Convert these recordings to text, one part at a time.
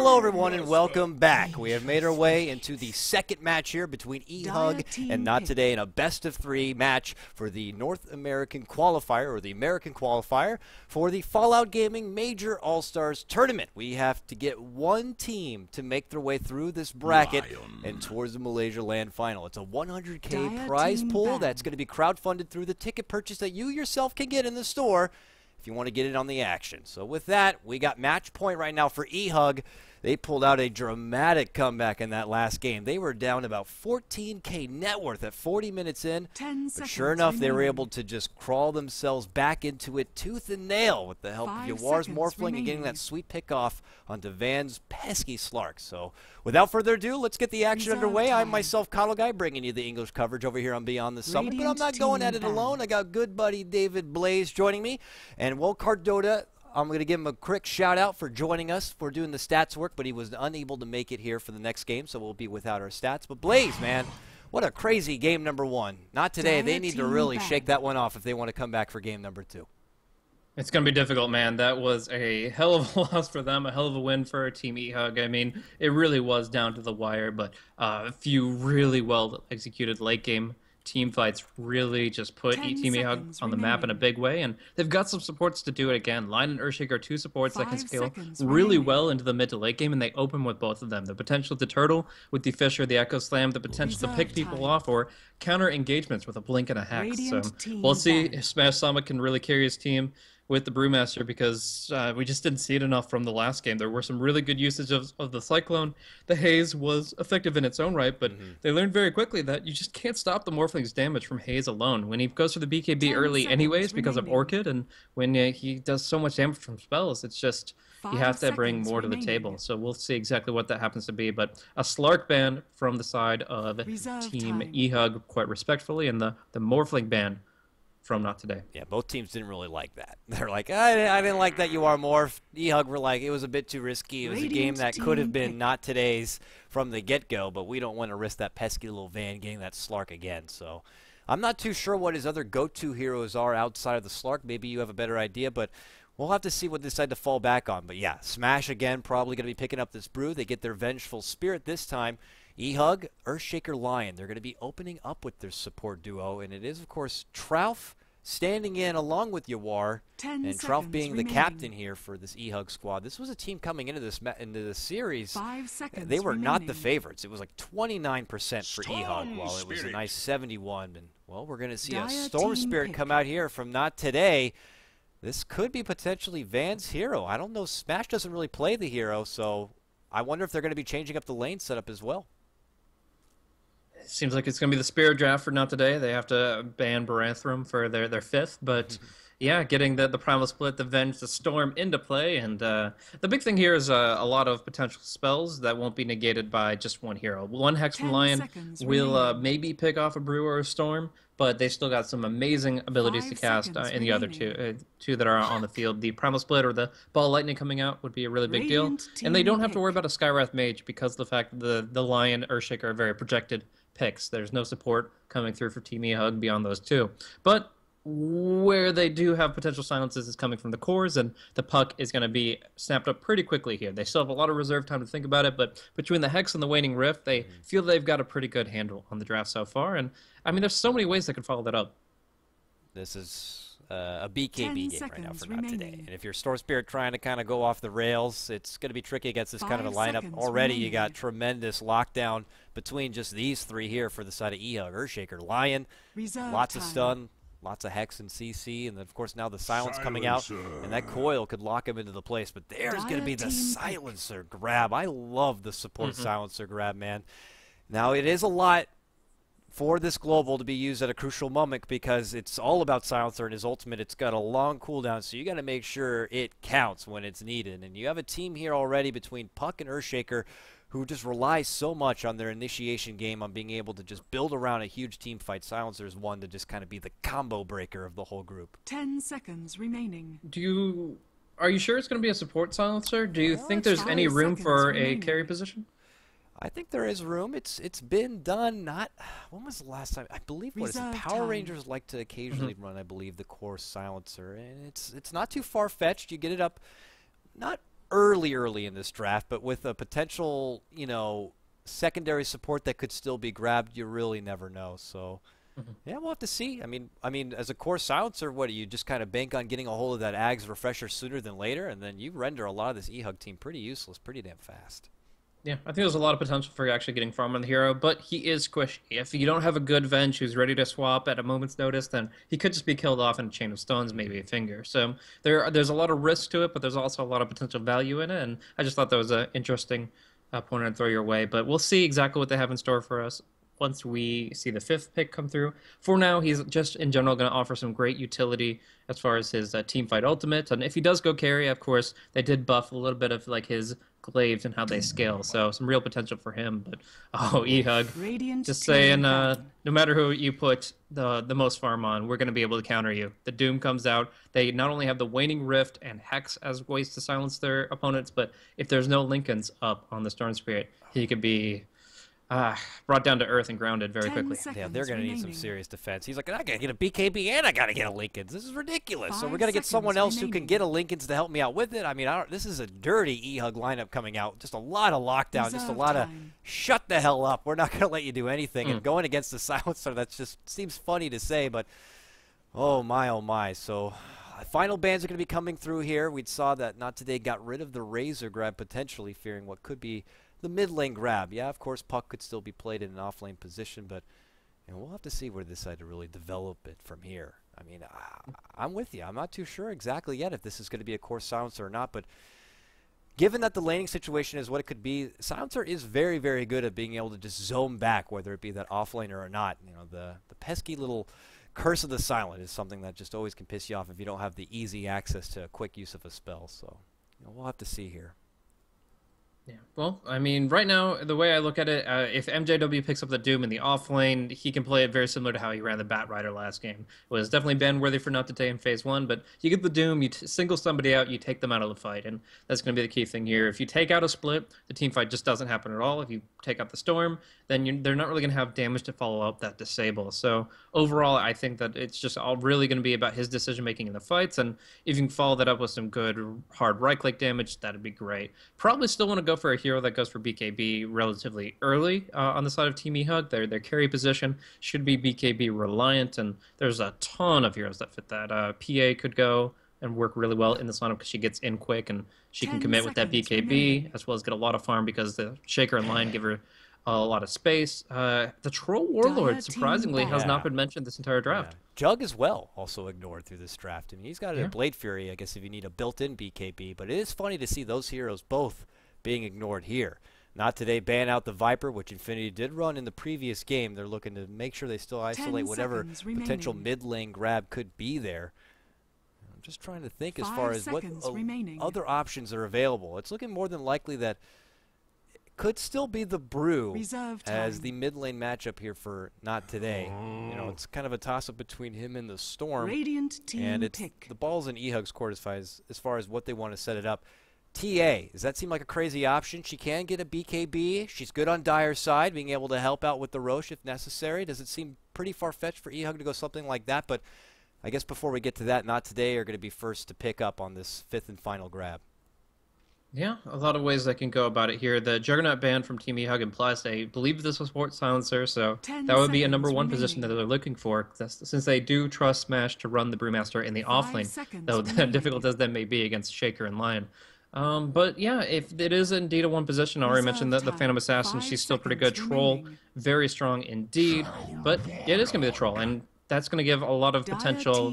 Hello everyone and welcome back. We have made our way into the second match here between eHUG and NoT Today in a best of 3 match for the North American Qualifier, or the American Qualifier, for the Fallout Gaming Major All-Stars Tournament. We have to get one team to make their way through this bracket and towards the Malaysia Land Final. It's a 100K prize pool that's going to be crowdfunded through the ticket purchase that you yourself can get in the store if you want to get in on the action. So with that, we got match point right now for eHUG. They pulled out a dramatic comeback in that last game. They were down about 14K net worth at 40 minutes in. But sure enough, they were able to just crawl themselves back into it tooth and nail with the help of Yawar's Morphling and getting that sweet pick off onto Van's pesky Slark. So without further ado, let's get the action underway. I'm myself, KotLGuy, bringing you the English coverage over here on Beyond the Summit. But I'm not going at it alone. I got good buddy David Blaze joining me. And Wildcard Dota, I'm going to give him a quick shout-out for joining us for doing the stats work, but he was unable to make it here for the next game, so we'll be without our stats. But Blaze, man, what a crazy game number 1. Not today. They need to really shake that one off if they want to come back for game number 2. It's going to be difficult, man. That was a hell of a loss for them, a hell of a win for Team eHUG. I mean, it really was down to the wire, but a few really well-executed late-game team fights really just put Team eHUG on the map in a big way, and they've got some supports to do it again. Lion and Earthshaker are 2 supports that can scale really well into the mid to late game, and they open with both of them. The potential to turtle with the Fisher, the Echo Slam, the potential to pick people off or counter engagements with a blink and a hex. So we'll see if Smash Summit can really carry his team with the Brewmaster, because we just didn't see it enough from the last game. There were some really good usage of the Cyclone. The Haze was effective in its own right, but they learned very quickly that you just can't stop the Morphling's damage from Haze alone. When he goes for the BKB early anyways because of Orchid, and when he does so much damage from spells, it's just you have to bring more to the table. So we'll see exactly what that happens to be. But a Slark ban from the side of Team eHUG, quite respectfully, and the Morphling ban from NoT Today. Yeah, both teams didn't really like that. They're like, I didn't like that you are Morph. eHUG were like, it was a bit too risky. It was a game that could have been NoT Today's from the get-go, but we don't want to risk that pesky little Van getting that Slark again. So I'm not too sure what his other go-to heroes are outside of the Slark. Maybe you have a better idea, but we'll have to see what they decide to fall back on. But yeah, Smash again, probably going to be picking up this brew. They get their Vengeful Spirit this time. eHUG, Earthshaker, Lion. They're going to be opening up with their support duo, and it is, of course, Trouf standing in along with Yawar, and Trouf being the captain here for this eHUG squad. This was a team coming into the series. They were not the favorites. It was like 29% for eHUG, while it was a nice 71. And well, we're going to see a Storm Spirit come out here from NoT Today. This could be potentially Van's hero. I don't know. Smash doesn't really play the hero, so I wonder if they're going to be changing up the lane setup as well. It seems like it's going to be the Spirit draft for NoT Today. They have to ban Barathrum for their 5th, but yeah, getting the Primal Split, the Venge, the Storm into play, and the big thing here is a lot of potential spells that won't be negated by just one hero. One Hex from Lion will maybe pick off a Brew or a Storm, but they still got some amazing abilities to cast in the other two that are on the field. The Primal Split or the Ball Lightning coming out would be a really big deal, and they don't have to worry about a Skywrath Mage because of the fact that the Lion, Earthshaker are very projected picks. There's no support coming through for Team eHUG beyond those two. But where they do have potential silences is coming from the cores, and the puck is going to be snapped up pretty quickly here. They still have a lot of reserve time to think about it, but between the Hex and the Waning Rift, they feel they've got a pretty good handle on the draft so far. And I mean, there's so many ways they could follow that up. This is a BKB game right now for NoT Today. And if you're Storm Spirit trying to kind of go off the rails, it's going to be tricky against this kind of a lineup. Already you got tremendous lockdown between just these 3 here for the side of eHUG. Earthshaker, Lion, lots of stun, lots of Hex and CC, and then of course now the Silence coming out, and that Coil could lock him into the place. But there's going to be the Silencer grab. I love the support Silencer grab, man. Now it is a lot for this global to be used at a crucial moment because it's all about Silencer and his ultimate. It's got a long cooldown, so you got to make sure it counts when it's needed. And you have a team here already between Puck and Earthshaker who just relies so much on their initiation game, on being able to just build around a huge team fight. Silencer is one to just kind of be the combo breaker of the whole group. 10 seconds remaining. Are you sure it's going to be a support Silencer? Do you think there's any room for a carry position? I think there is room. It's been done. When was the last time? I believe Power Rangers like to occasionally run, I believe, the core Silencer, and it's not too far fetched. You get it up, not early in this draft, but with a potential, you know, secondary support that could still be grabbed, you really never know. So, yeah, we'll have to see. I mean, as a core silencer, what do you just kind of bank on getting a hold of that Ags refresher sooner than later, and then you render a lot of this eHUG team pretty useless, pretty damn fast. Yeah, I think there's a lot of potential for actually getting farm on the hero, but he is squishy. If you don't have a good Venge who's ready to swap at a moment's notice, then he could just be killed off in a chain of stones, maybe a finger. So there's a lot of risk to it, but there's also a lot of potential value in it, and I just thought that was an interesting point to throw your way. But we'll see exactly what they have in store for us once we see the 5th pick come through. For now, he's just in general going to offer some great utility as far as his team fight ultimate, and if he does go carry, of course, they did buff a little bit of like his glaives and how they scale, so some real potential for him. But eHUG, just saying, no matter who you put the most farm on, we're going to be able to counter you. The Doom comes out, they not only have the Waning Rift and Hex as ways to silence their opponents, but if there's no Lincolns up on the Storm Spirit, he could be brought down to earth and grounded very quickly. Yeah, they're going to need some serious defense. He's like, I got to get a BKB and I got to get a Lincolns. This is ridiculous. So we're going to get someone else who can get a Lincolns to help me out with it. I mean, this is a dirty eHUG lineup coming out. Just a lot of lockdown, just a lot of shut the hell up. We're not going to let you do anything. And going against the silencer, that just seems funny to say, but oh my. So final bans are going to be coming through here. We saw that Not Today got rid of the Razor grab, potentially fearing what could be the mid lane grab. Yeah, of course, Puck could still be played in an off lane position, but you know, we'll have to see where they decide to really develop it from here. I mean, I'm with you. I'm not too sure exactly yet if this is going to be a core silencer or not, but given that the laning situation is what it could be, silencer is very, very good at being able to just zone back, whether it be that off laner or not. You know, the pesky little curse of the silent is something that just always can piss you off if you don't have the easy access to a quick use of a spell. So, you know, we'll have to see here. Yeah, well, I mean, right now, the way I look at it, if MJW picks up the Doom in the off lane, he can play it very similar to how he ran the Bat Rider last game. It was definitely ban-worthy for Not Today in Phase 1, but you get the Doom, you single somebody out, you take them out of the fight, and that's going to be the key thing here. If you take out a split, the team fight just doesn't happen at all. If you take out the Storm, then they're not really going to have damage to follow up that disable. So overall, I think that it's just all really going to be about his decision-making in the fights, and if you can follow that up with some good hard right-click damage, that'd be great. Probably still want to go for a hero that goes for BKB relatively early on the side of Team eHUG. Their carry position should be BKB reliant, and there's a ton of heroes that fit that. PA could go and work really well in this lineup because she gets in quick and she can commit with that BKB as well as get a lot of farm because the Shaker and Lion give her a lot of space. The Troll Warlord, surprisingly, has not been mentioned this entire draft. Yeah. Jug as well, also ignored through this draft. I mean, he's got a Blade Fury, I guess, if you need a built-in BKB, but it is funny to see those heroes both being ignored here. Not Today ban out the Viper, which Infinity did run in the previous game. They're looking to make sure they still isolate whatever potential mid-lane grab could be there. I'm just trying to think as far as what other options are available. It's looking more than likely that it could still be the Brew as the mid-lane matchup here for Not Today. You know, it's kind of a toss-up between him and the Storm. And it's the ball's in eHUG's court as far as what they want to set it up. TA, does that seem like a crazy option? She can get a BKB. She's good on Dire's side, being able to help out with the Roche if necessary. Does it seem pretty far-fetched for eHUG to go something like that? But I guess before we get to that, Not Today are going to be first to pick up on this 5th and final grab. Yeah, a lot of ways I can go about it here. The Juggernaut ban from Team eHUG implies they believe this was Fort Silencer, so that would be a #1 position that they're looking for, since they do trust Smash to run the Brewmaster in the offlane, though difficult as that may be against Shaker and Lion. But yeah, if it is indeed a 1 position, I already mentioned that the Phantom Assassin, she's still pretty good. Troll, very strong indeed, but yeah, it is going to be the Troll, and that's going to give a lot of potential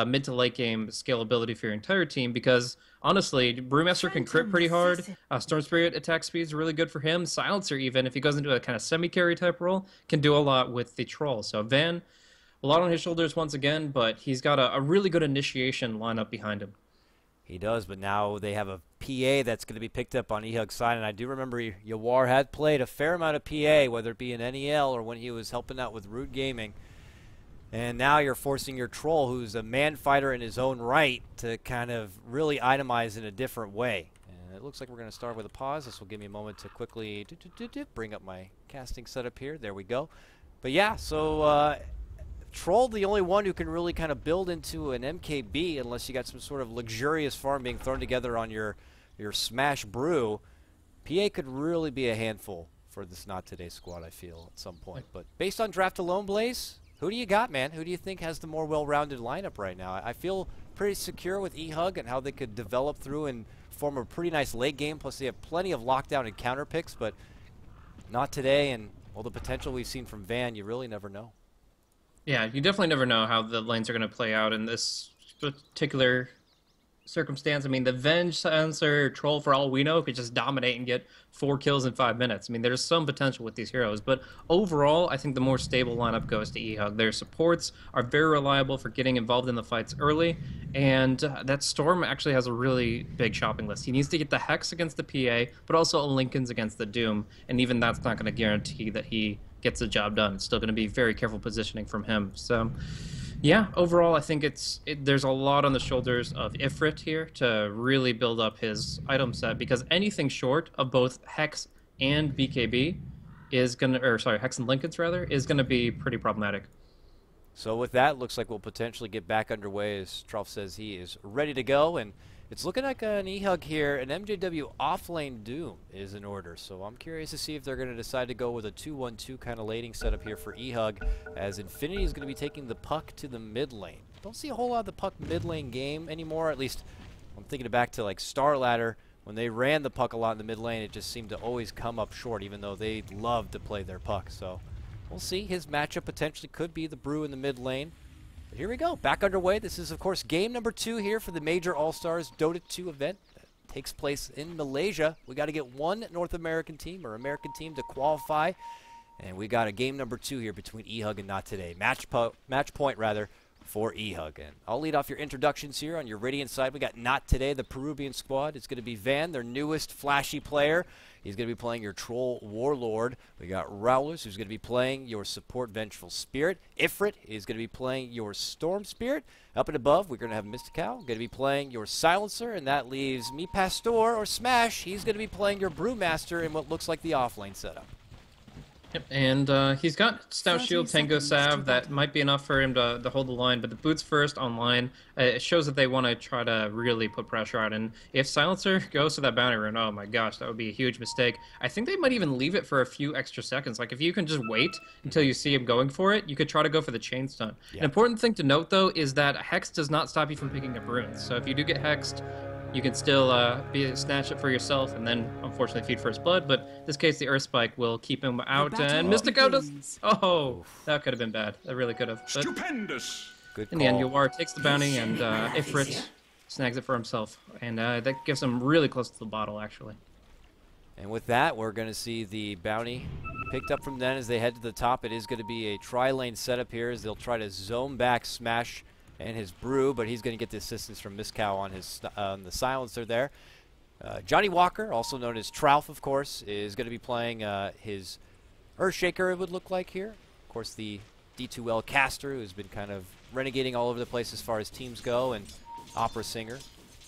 mid to late game scalability for your entire team because, honestly, Brewmaster can crit pretty hard. Storm Spirit attack speed is really good for him. Silencer, even, if he goes into a kind of semi-carry type role, can do a lot with the Troll. So Van, a lot on his shoulders once again, but he's got a really good initiation lineup behind him. He does, but now they have a PA that's going to be picked up on eHUG's side, and I do remember Yawar had played a fair amount of PA, whether it be in NEL or when he was helping out with Root Gaming. And now you're forcing your Troll, who's a man fighter in his own right, to kind of really itemize in a different way. And it looks like we're going to start with a pause. This will give me a moment to quickly bring up my casting setup here. There we go. But yeah, so Troll, the only one who can really kind of build into an MKB unless you got some sort of luxurious farm being thrown together on your your Smash Brew, PA could really be a handful for this Not Today squad, I feel, at some point. But based on draft alone, Blaze, who do you got, man? Who do you think has the more well-rounded lineup right now? I feel pretty secure with eHUG and how they could develop through and form a pretty nice late game. Plus, they have plenty of lockdown and counter picks, but Not Today and all the potential we've seen from Van, you really never know. Yeah, you definitely never know how the lanes are going to play out in this particular circumstance. I mean, the Venge, Silencer, Troll, for all we know, could just dominate and get 4 kills in 5 minutes. I mean, there's some potential with these heroes, but overall, I think the more stable lineup goes to eHUG. Their supports are very reliable for getting involved in the fights early, and that Storm actually has a really big shopping list. He needs to get the Hex against the PA, but also a Linken's against the Doom, and even that's not going to guarantee that he gets the job done. It's still going to be very careful positioning from him. So yeah, overall, I think there's a lot on the shoulders of Ifrit here to really build up his item set, because anything short of both Hex and BKB is going to, or sorry, Hex and Linken's rather, is going to be pretty problematic. So with that, looks like we'll potentially get back underway as Trough says he is ready to go, and it's looking like an eHUG here. An MJW offlane Doom is in order, so I'm curious to see if they're going to decide to go with a 2-1-2 kind of laning setup here for eHUG, as Infinity is going to be taking the puck to the mid lane. Don't see a whole lot of the puck mid lane game anymore, at least I'm thinking back to like Star Ladder. When they ran the puck a lot in the mid lane, it just seemed to always come up short, even though they loved to play their puck. So we'll see. His matchup potentially could be the Brew in the mid lane. But here we go, back underway. This is, of course, game number 2 here for the major All-Stars Dota 2 event that takes place in Malaysia. We got to get one North American team or American team to qualify, and we got a game number 2 here between eHUG and Not Today. Match point, rather, for eHUG. And I'll lead off your introductions here on your Radiant side. We got Not Today, the Peruvian squad. It's going to be Van, their newest flashy player. He's going to be playing your Troll Warlord. We got Rowlers, who's going to be playing your support Vengeful Spirit. Ifrit is going to be playing your Storm Spirit. Up and above, we're going to have Mystical, going to be playing your Silencer, and that leaves me Pastor or Smash. He's going to be playing your Brewmaster in what looks like the offlane setup. Yep, and he's got Stout Shield, Tango Salve. That might be enough for him to hold the line, but the boots first online, it shows that they want to try to really put pressure on. And if Silencer goes to that bounty run, oh my gosh, that would be a huge mistake. I think they might even leave it for a few extra seconds. Like, if you can just wait until you see him going for it, you could try to go for the chain stun. Yeah. An important thing to note, though, is that Hex does not stop you from picking up runes. So if you do get Hexed, you can still snatch it for yourself and then, unfortunately, feed First Blood. But in this case, the Earth Spike will keep him out. And Mystico does... Oh, that could have been bad. That really could have. But stupendous. Good call. In the end, Yawar takes the bounty, and Ifrit snags it for himself. And that gives him really close to the bottle, actually. And with that, we're going to see the bounty picked up from them as they head to the top. It is going to be a tri-lane setup here as they'll try to zone back Smash and his Brew, but he's going to get the assistance from Mystical on his the Silencer there. Johnny Walker, also known as Trough, of course, is going to be playing his Earthshaker, it would look like here. Of course, the D2L caster, who's been kind of renegading all over the place as far as teams go, and Opera Singer.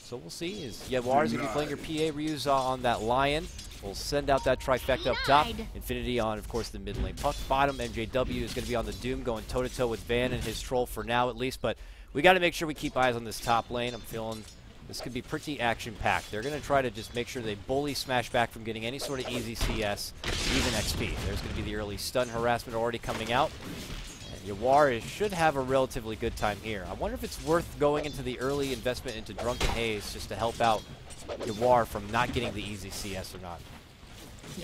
So we'll see. Yawar is going to be playing your PA Ryu's on that Lion. We'll send out that trifecta up top. Infinity on, of course, the mid lane puck. Bottom, MJW is going to be on the Doom, going toe-to-toe with Van and his Troll for now, at least. But we got to make sure we keep eyes on this top lane. I'm feeling this could be pretty action-packed. They're going to try to just make sure they bully Smash back from getting any sort of easy CS, even XP. There's going to be the early stun harassment already coming out. And Yawar should have a relatively good time here. I wonder if it's worth going into the early investment into Drunken Haze just to help out Yawar from not getting the easy CS or not.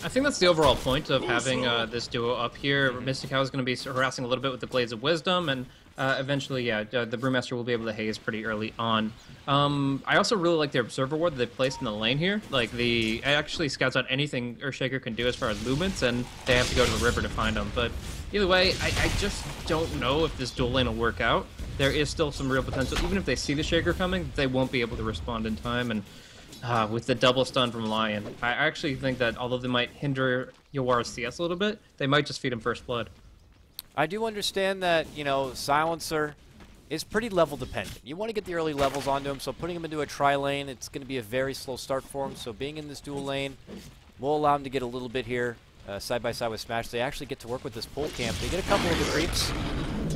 I think that's the overall point of having this duo up here. Mystical is going to be harassing a little bit with the Blades of Wisdom, and eventually, yeah, the Brewmaster will be able to haze pretty early on. I also really like the Observer Ward that they placed in the lane here. Like, it actually scouts out anything Earthshaker can do as far as movements, and they have to go to the river to find them. But either way, I just don't know if this dual lane will work out. There is still some real potential. Even if they see the Shaker coming, they won't be able to respond in time. And with the double stun from Lion, I actually think that although they might hinder Yawar's CS a little bit, they might just feed him First Blood. I do understand that, you know, Silencer is pretty level dependent. You want to get the early levels onto him, so putting him into a tri-lane, it's going to be a very slow start for him. So being in this dual lane will allow him to get a little bit here side by side with Smash. They actually get to work with this pull camp. They get a couple of the creeps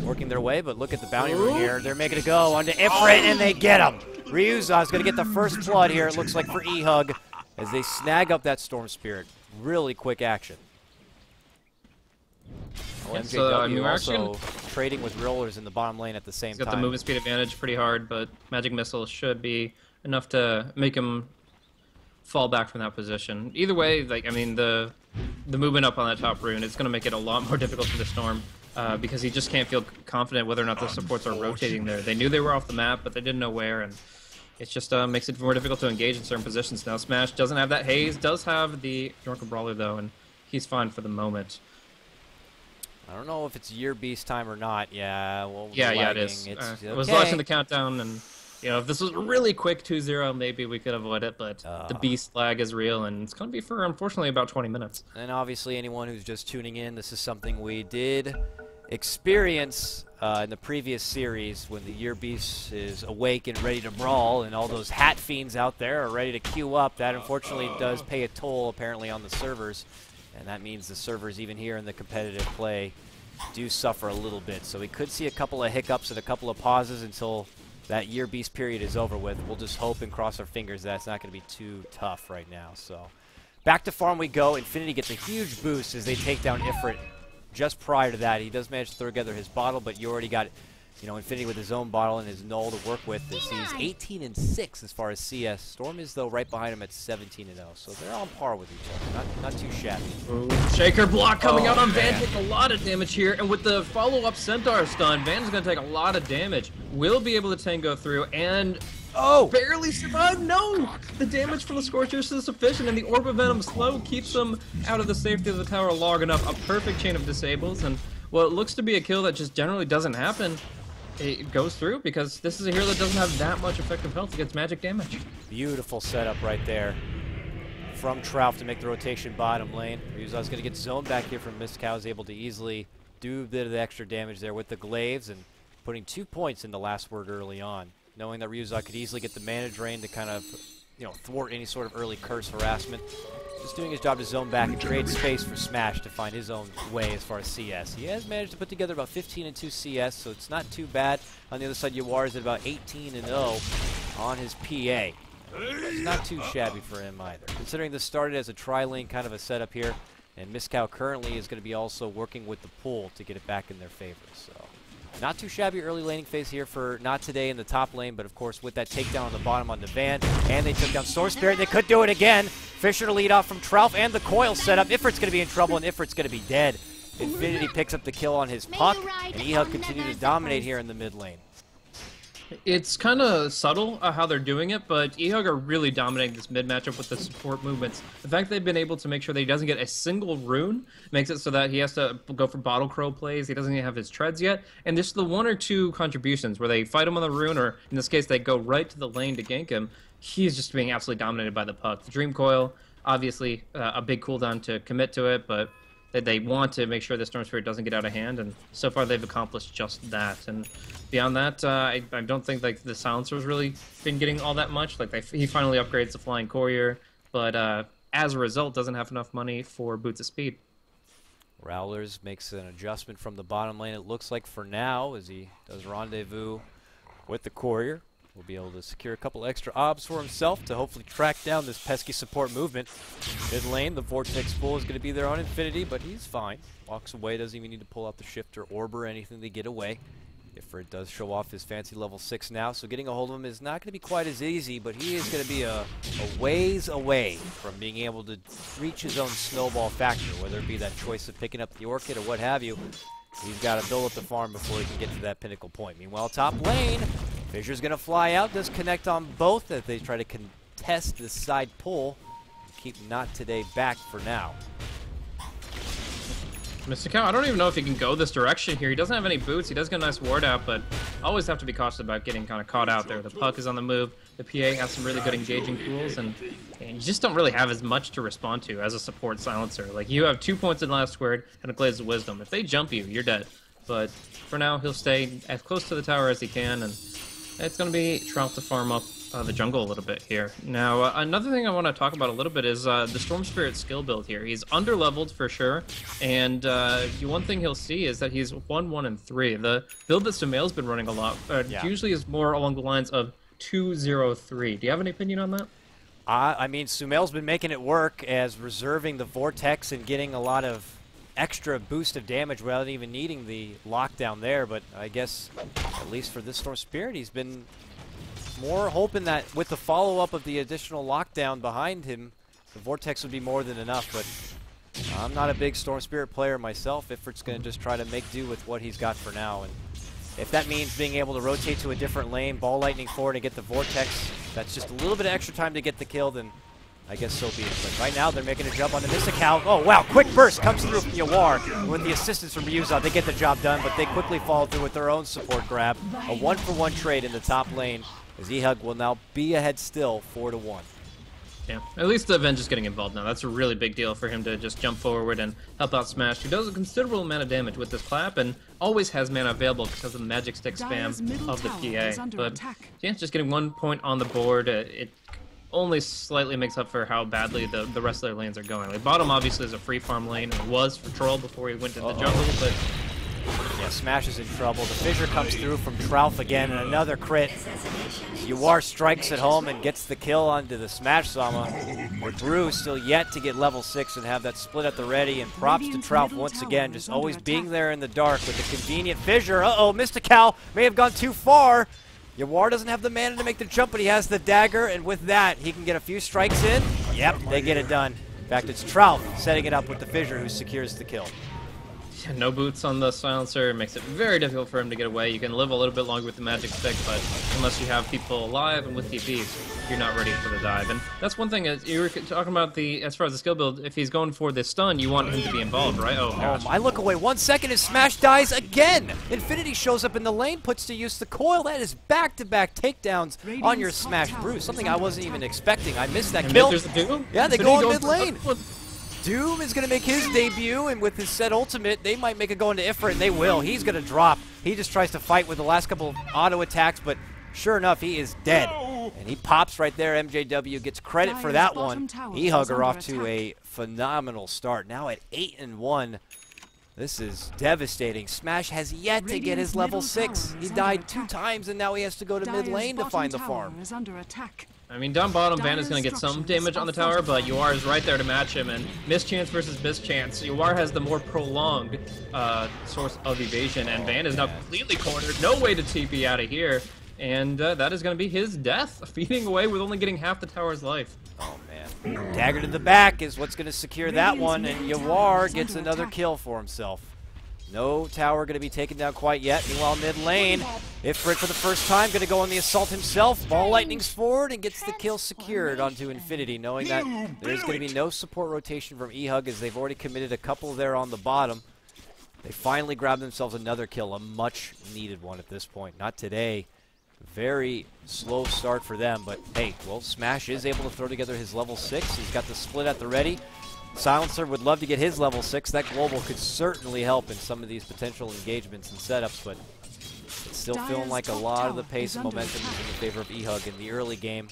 working their way, but look at the bounty rune here. They're making it go onto Ifrit, and they get him. Ryuza's going to get the first blood here, it looks like, for eHUG, as they snag up that Storm Spirit. Really quick action. MJW also trading with rollers in the bottom lane at the same time. He's got the movement speed advantage pretty hard, but Magic Missile should be enough to make him fall back from that position. Either way, like, I mean, the movement up on that top rune, it's going to make it a lot more difficult for the Storm, because he just can't feel confident whether or not the supports are rotating there. They knew they were off the map, but they didn't know where, and it just makes it more difficult to engage in certain positions. Now Smash doesn't have that haze, does have the Yorker Brawler though, and he's fine for the moment. I don't know if it's Year Beast time or not. Yeah, well, yeah, it is. Okay. I was watching the countdown, and you know, if this was really quick 2-0, maybe we could avoid it, but the Beast lag is real, and it's going to be for, unfortunately, about 20 minutes. And obviously, anyone who's just tuning in, this is something we did experience in the previous series when the Year Beast is awake and ready to brawl, and all those hat fiends out there are ready to queue up. That, unfortunately, does pay a toll, apparently, on the servers. And that means the servers, even here in the competitive play, do suffer a little bit. So we could see a couple of hiccups and a couple of pauses until that Year Beast period is over with. We'll just hope and cross our fingers that it's not going to be too tough right now. So back to farm we go. Infinity gets a huge boost as they take down Ifrit. Just prior to that, he does manage to throw together his bottle, but you already got, you know, Infinity with his own bottle and his null to work with. As he's 18-6 as far as CS. Storm is, though, right behind him at 17-0. So they're on par with each other. Not too shabby. Ooh, shaker block coming out on Van. Takes a lot of damage here. And with the follow-up Centaur stun, Van's going to take a lot of damage. Will be able to tango through and barely survive. No! The damage from the Scorchers is sufficient, and the Orb of Venom slow keeps them out of the safety of the tower long enough. A perfect chain of disables. And, well, it looks to be a kill that just generally doesn't happen. It goes through because this is a hero that doesn't have that much effective health against magic damage. Beautiful setup right there from Trout to make the rotation bottom lane. Ryuza's going to get zoned back here from Miskow, is able to easily do a bit of the extra damage there with the glaives and putting 2 points in the last word early on, knowing that Ryuza could easily get the mana drain to kind of, you know, thwart any sort of early curse harassment. Just doing his job to zone back and create space for Smash to find his own way as far as CS. He has managed to put together about 15-2 CS, so it's not too bad. On the other side, Yawar is at about 18-0 on his PA. It's not too shabby for him either. Considering this started as a tri-lane kind of a setup here, and Miskow currently is going to be also working with the pool to get it back in their favor. So not too shabby early laning phase here for Not Today in the top lane, but of course with that takedown on the bottom on the Van, and they took down Storm Spirit. They could do it again. Fisher to lead off from Trout, and the coil setup. Ifrit's going to be in trouble, and Ifrit's going to be dead. Infinity picks up the kill on his puck, and eHUG continues to dominate here in the mid lane. It's kind of subtle how they're doing it, but eHUG are really dominating this mid matchup with the support movements. The fact they've been able to make sure that he doesn't get a single rune makes it so that he has to go for Bottle Crow plays. He doesn't even have his treads yet. And just the 1 or 2 contributions where they fight him on the rune, or in this case, they go right to the lane to gank him, he's just being absolutely dominated by the puck. The Dream Coil, obviously a big cooldown to commit to it, but they want to make sure the Storm Spirit doesn't get out of hand, and so far they've accomplished just that. And beyond that, I don't think like the Silencer's really been getting all that much. Like he finally upgrades the Flying Courier, but as a result, doesn't have enough money for Boots of Speed. Rowlers makes an adjustment from the bottom lane, it looks like, for now, as he does rendezvous with the Courier. Will be able to secure a couple extra obs for himself to hopefully track down this pesky support movement. Mid lane, the Vortex Bull is going to be there on Infinity, but he's fine. Walks away, doesn't even need to pull out the Shift or Orb or anything to get away. Ifrit does show off his fancy level 6 now, so getting a hold of him is not going to be quite as easy, but he is going to be a ways away from being able to reach his own snowball factor, whether it be that choice of picking up the Orchid or what have you. He's got to build up the farm before he can get to that pinnacle point. Meanwhile, top lane, Fisher's going to fly out, does connect on both as they try to contest this side pull. Keep Not Today back for now. Mr. Cow, I don't even know if he can go this direction here. He doesn't have any boots. He does get a nice ward out, but always have to be cautious about getting kind of caught out there. The puck is on the move. The PA has some really good engaging tools, and you just don't really have as much to respond to as a support silencer. Like, you have 2 points in last word and a Glaze of Wisdom. If they jump you, you're dead. But for now, he'll stay as close to the tower as he can, and it's going to be Trout to farm up the jungle a little bit here. Now, another thing I want to talk about a little bit is the Storm Spirit skill build here. He's under-leveled for sure, and one thing he'll see is that he's 1, 1, and 3. The build that Sumail's been running a lot usually is more along the lines of 203. Do you have any opinion on that? I mean, Sumail's been making it work as reserving the Vortex and getting a lot of extra boost of damage without even needing the lockdown there, but I guess, at least for this Storm Spirit, he's been more hoping that with the follow-up of the additional lockdown behind him, the Vortex would be more than enough, but I'm not a big Storm Spirit player myself. Ifrit's going to just try to make do with what he's got for now, and if that means being able to rotate to a different lane, ball lightning forward and get the Vortex, that's just a little bit of extra time to get the kill, then I guess so be it. But right now, they're making a jump on the Mystical. Oh, wow, quick burst comes through from Yawar. With the assistance from Ryuza, they get the job done, but they quickly follow through with their own support grab. A 1-for-1 trade in the top lane, as eHUG will now be ahead still, 4-1. Yeah, at least the Avenge is getting involved now. That's a really big deal for him to just jump forward and help out Smash, who does a considerable amount of damage with this clap and always has mana available because of the Magic Stick spam of the PA. But yeah, just getting 1 point on the board, it only slightly makes up for how badly the rest of their lanes are going. Like, bottom obviously is a free farm lane, and was for Troll before he went to the jungle, but yeah, Smash is in trouble. The fissure comes through from Trout again, and another crit. Yawar strikes at home and gets the kill onto the Smash Sama. With Brew still yet to get level 6 and have that split at the ready, and props to Trout once again, just always being there in the dark with the convenient fissure. Uh-oh, Mystical may have gone too far. Yawar doesn't have the mana to make the jump, but he has the dagger, and with that, he can get a few strikes in. Yep, they get it done. In fact, it's Trout setting it up with the fissure who secures the kill. no boots on the silencer. It makes it very difficult for him to get away. You can live a little bit longer with the Magic Stick, but unless you have people alive and with TPs, you're not ready for the dive. And that's one thing, as you were talking about as far as the skill build, if he's going for the stun, you want him to be involved, right? Oh, gosh. I look away 1 second and Smash dies again. Infinity shows up in the lane, puts to use the coil. That is back-to-back takedowns on your Smash Brew, something I wasn't even expecting. I missed that kill. Yeah, they go on mid lane. Doom is going to make his debut, and with his set ultimate, they might make a go into Ifrit, and they will. He's going to drop. He just tries to fight with the last couple of auto attacks, but sure enough, he is dead. And he pops right there. MJW gets credit for that one. eHUG are off to a phenomenal start. Now at 8-1. This is devastating. Smash has yet to get his level 6. He died 2 times, and now he has to go to mid lane to find the farm. I mean, down bottom, Van is going to get some damage on the tower, but Yawar is right there to match him, and mischance versus mischance. Yawar has the more prolonged source of evasion, and Van is now completely cornered. No way to TP out of here, and that is going to be his death, feeding away with only getting half the tower's life. Oh, man. Dagger to the back is what's going to secure that one, and Yawar gets another kill for himself. No tower going to be taken down quite yet. Meanwhile, mid lane, Ifrit for the first time going to go on the assault himself. Ball lightnings forward and gets the kill secured onto Infinity, knowing that there's going to be no support rotation from eHUG as they've already committed a couple there on the bottom. They finally grab themselves another kill, a much needed one at this point. Not today. Very slow start for them, but hey, well, Smash is able to throw together his level 6. He's got the split at the ready. Silencer would love to get his level 6. That global could certainly help in some of these potential engagements and setups, but it's still feeling like a lot of the pace and momentum is in the favor of eHUG in the early game.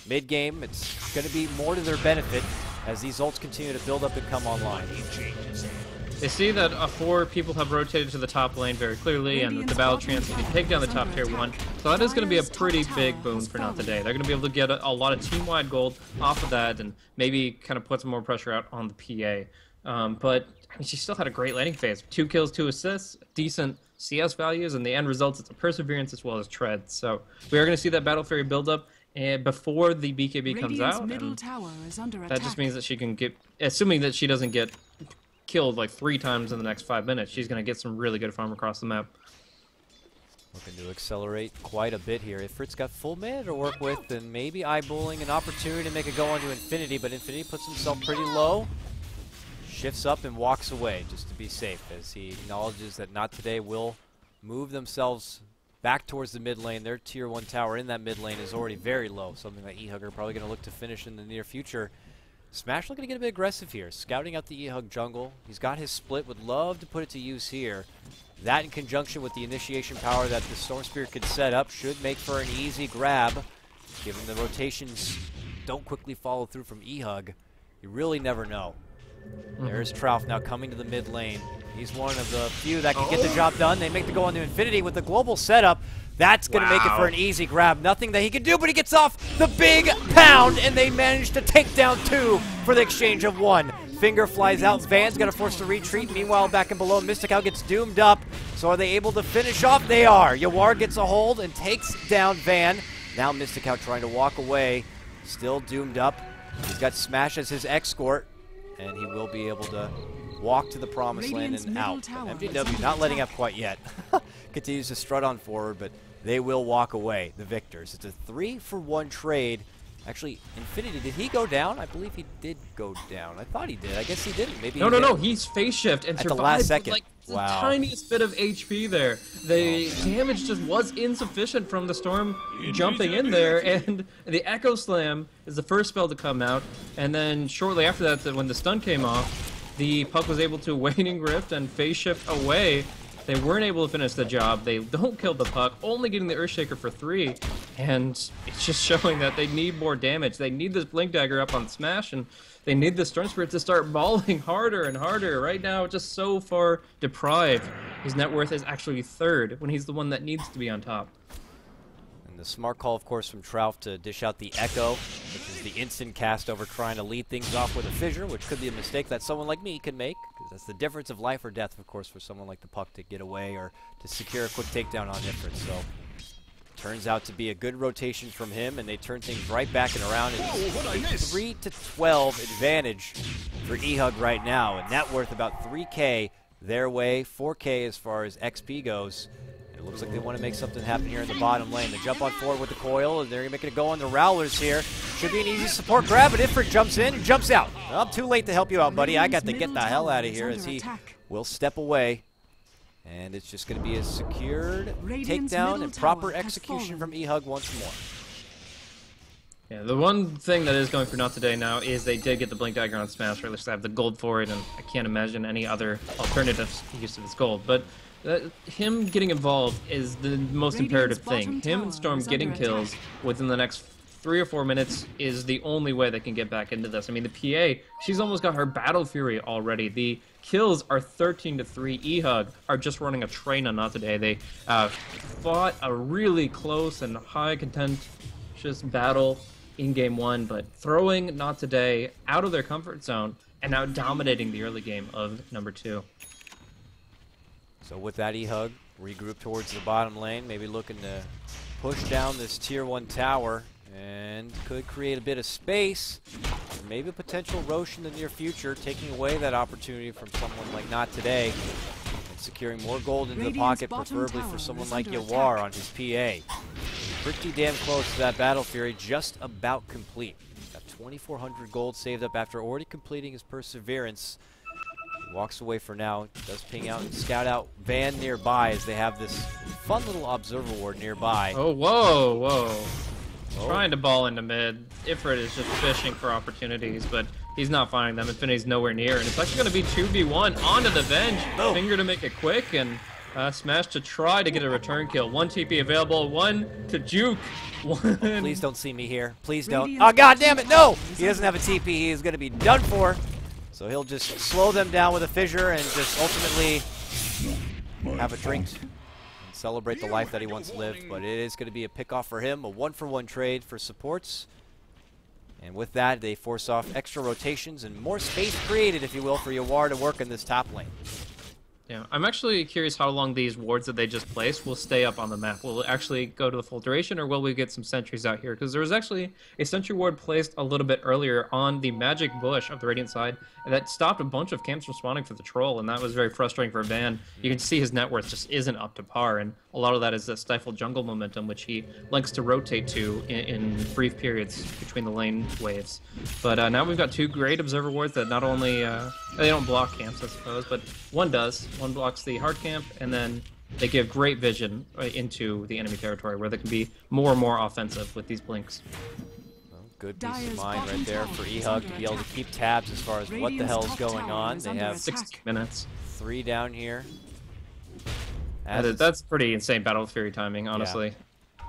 Mid game, it's going to be more to their benefit as these ults continue to build up and come online. They see that 4 people have rotated to the top lane very clearly, and with the battle trance, you can take down the top tier 1. So that is going to be a pretty big boon for NoT today. They're going to be able to get a lot of team-wide gold off of that, and maybe kind of put some more pressure out on the PA. But I mean, she still had a great laning phase. 2 kills, 2 assists, decent CS values, and the end results, it's a perseverance as well as tread. So we are going to see that Battle Fairy build up before the BKB comes out. That just means that she can get, assuming that she doesn't get killed like 3 times in the next 5 minutes, she's going to get some really good farm across the map. Looking to accelerate quite a bit here. Ifrit's got full mana to work with, and maybe eyeballing an opportunity to make a go onto Infinity, but Infinity puts himself pretty low, shifts up and walks away just to be safe, as he acknowledges that NoT today will move themselves back towards the mid lane. Their tier 1 tower in that mid lane is already very low, something that eHUG are probably going to look to finish in the near future. Smash looking to get a bit aggressive here, scouting out the eHUG jungle. He's got his split, would love to put it to use here. That in conjunction with the initiation power that the Storm Spirit could set up should make for an easy grab. Given the rotations don't quickly follow through from eHUG, you really never know. There's Trout now coming to the mid lane. He's one of the few that can get the job done. They make the go on to Infinity with the global setup. That's going to make it for an easy grab. Nothing that he can do, but he gets off the big pound, and they manage to take down 2 for the exchange of 1. Finger flies out. Van's going to force the retreat. Meanwhile, back and below, Mystical gets doomed up. So are they able to finish off? They are. Yawar gets a hold and takes down Van. Now Mystical trying to walk away. Still doomed up. He's got Smash as his escort, and he will be able to walk to the promised land and out. MJW not letting up quite yet. Continues to strut on forward, but they will walk away, the victors. It's a 3-for-1 trade. Actually, Infinity, did he go down? I believe he did go down. I thought he did. I guess he didn't. Maybe No. He's face shift and at survived the last second. Like the tiniest bit of HP there. The damage just was insufficient from the Storm jumping in there, and the Echo Slam is the first spell to come out. And then shortly after that, when the stun came off, the Puck was able to Waning Rift and face shift away. They weren't able to finish the job. They don't kill the Puck, only getting the Earthshaker for 3. And it's just showing that they need more damage. They need this Blink Dagger up on Smash, and they need the Storm Spirit to start balling harder and harder. Right now, just so far deprived. His net worth is actually 3rd when he's the one that needs to be on top. And the smart call, of course, from Trout to dish out the Echo, which is the instant cast over trying to lead things off with a Fissure, which could be a mistake that someone like me can make. That's the difference of life or death, of course, for someone like the Puck to get away or to secure a quick takedown on Ifrit. So, turns out to be a good rotation from him, and they turn things right back and around. It's 3-12 advantage for eHUG right now, and net worth about 3K their way, 4K as far as XP goes. It looks like they want to make something happen here in the bottom lane. They jump on forward with the coil, and they're making it go on the Rowlers here. Should be an easy support grab, but Ifrit jumps in and jumps out. Well, I'm too late to help you out, buddy. I got to get the hell out of here as he will step away. And it's just going to be a secured takedown and proper execution from eHUG once more. Yeah, the one thing that is going for NoT today now is they did get the Blink Dagger on Smash, or at least they have the gold for it, and I can't imagine any other alternatives use of this gold. But him getting involved is the most imperative thing. Him and Storm getting kills within the next 3 or 4 minutes is the only way they can get back into this. I mean, the PA, she's almost got her Battle Fury already. The kills are 13-3. eHUG are just running a train on NoT today. They fought a really close and high contentious battle in Game 1, but throwing NoT today out of their comfort zone and now dominating the early game of number 2. So with that, eHUG regroup towards the bottom lane, maybe looking to push down this Tier 1 tower, and could create a bit of space. Maybe a potential Roche in the near future, taking away that opportunity from someone like NoT today, and securing more gold into the pocket, preferably for someone like Yawar on his PA. Pretty damn close to that Battle Fury, just about complete. Got 2,400 gold saved up after already completing his Perseverance. Walks away for now, does ping out and scout out Van nearby as they have this fun little observer ward nearby. Oh, whoa. Trying to ball into mid. Ifrit is just fishing for opportunities, but he's not finding them. Infinity's nowhere near, and it's actually going to be 2v1 onto the Venge. Finger to make it quick, and Smash to try to get a return kill. 1 TP available, 1 to juke. Please don't see me here. Please don't. Oh, god damn it, no! He doesn't have a TP. He is going to be done for. So he'll just slow them down with a Fissure and just ultimately have a drink and celebrate the life that he once lived. But it is going to be a pick-off for him, a 1-for-1 trade for supports. And with that, they force off extra rotations and more space created, if you will, for Yawar to work in this top lane. Yeah, I'm actually curious how long these wards that they just placed will stay up on the map. Will it actually go to the full duration, or will we get some sentries out here? Because there was actually a sentry ward placed a little bit earlier on the magic bush of the Radiant side, and that stopped a bunch of camps from spawning for the troll, and that was very frustrating for Van. You can see his net worth just isn't up to par, and a lot of that is the stifled jungle momentum, which he likes to rotate to in brief periods between the lane waves. But now we've got 2 great observer wards that not only they don't block camps, I suppose, but one does. One blocks the hard camp, and then they give great vision into the enemy territory, where they can be more and more offensive with these blinks. Well, good peace of mind right there for eHUG to be able to keep tabs as far as what the hell is going on. They have 60 minutes. 3 down here. That's pretty insane Battle Fury timing, honestly. Yeah.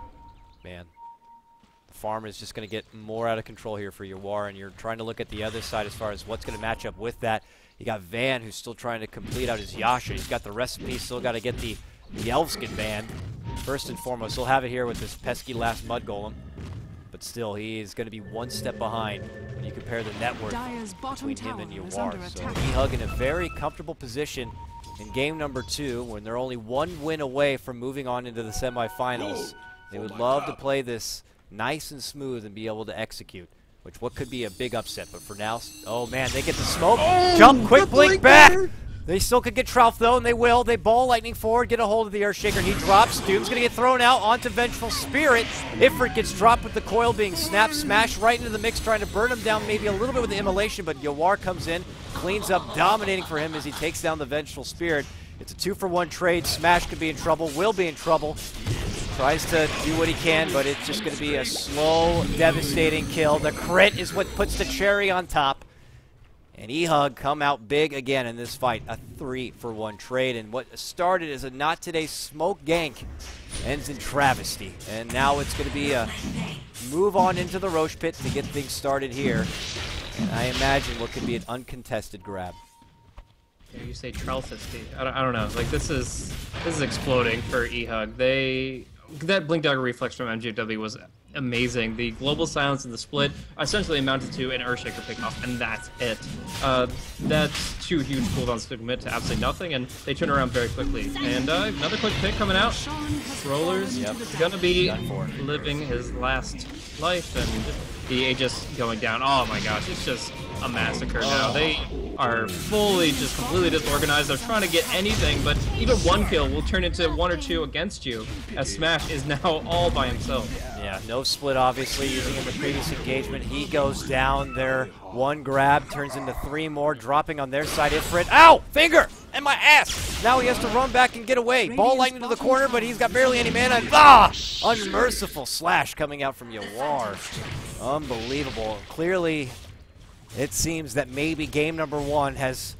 Man. The farm is just going to get more out of control here for Yawar, and you're trying to look at the other side as far as what's going to match up with that. You got Van, who's still trying to complete out his Yasha. He's got the recipe, still got to get the Elfskin band. First and foremost, he'll have it here with this pesky last Mud Golem. But still, he is going to be one step behind when you compare the net worth between him and Yawar. So eHUG in a very comfortable position in game number 2 when they're only one win away from moving on into the semifinals. They would love to play this nice and smooth and be able to execute, what could be a big upset. But for now, oh man, they get the smoke. Jump, quick blink back. They still could get Trout though, and they will. They ball lightning forward, get a hold of the Earthshaker. He drops. Doom's going to get thrown out onto Vengeful Spirit. Ifrit gets dropped with the coil being snapped, smashed right into the mix, trying to burn him down maybe a little bit with the immolation, but Yawar comes in, cleans up, dominating for him as he takes down the Vengeful Spirit. It's a 2-for-1 trade. Smash could be in trouble, will be in trouble. Tries to do what he can, but it's just going to be a slow, devastating kill. The crit is what puts the cherry on top. And eHUG come out big again in this fight. A 3-for-1 trade. And what started as a Not Today smoke gank ends in travesty. And now it's going to be a move on into the Roche pit to get things started here. And I imagine what could be an uncontested grab. Yeah, you say travesty. I don't know. Like this is exploding for eHUG. That Blink Dagger reflex from MJW was amazing. The global silence and the split essentially amounted to an Earthshaker pickoff, and that's it. That's 2 huge cooldowns to commit to absolutely nothing, and they turn around very quickly. And another quick pick coming out. Rollers gonna be living his last life, and the Aegis going down. Oh my gosh, it's just a massacre now. They are fully just completely disorganized. They're trying to get anything, but even one kill will turn into 1 or 2 against you, as Smash is now all by himself. Yeah, no split obviously using in the previous engagement. He goes down. Their one grab turns into 3 more, dropping on their side. Ifrit, ow! Finger! And my ass! Now he has to run back and get away. Ball lightning to the corner, but he's got barely any mana. Ah! Unmerciful slash coming out from Yawar. Unbelievable. Clearly, it seems that maybe game number 1 has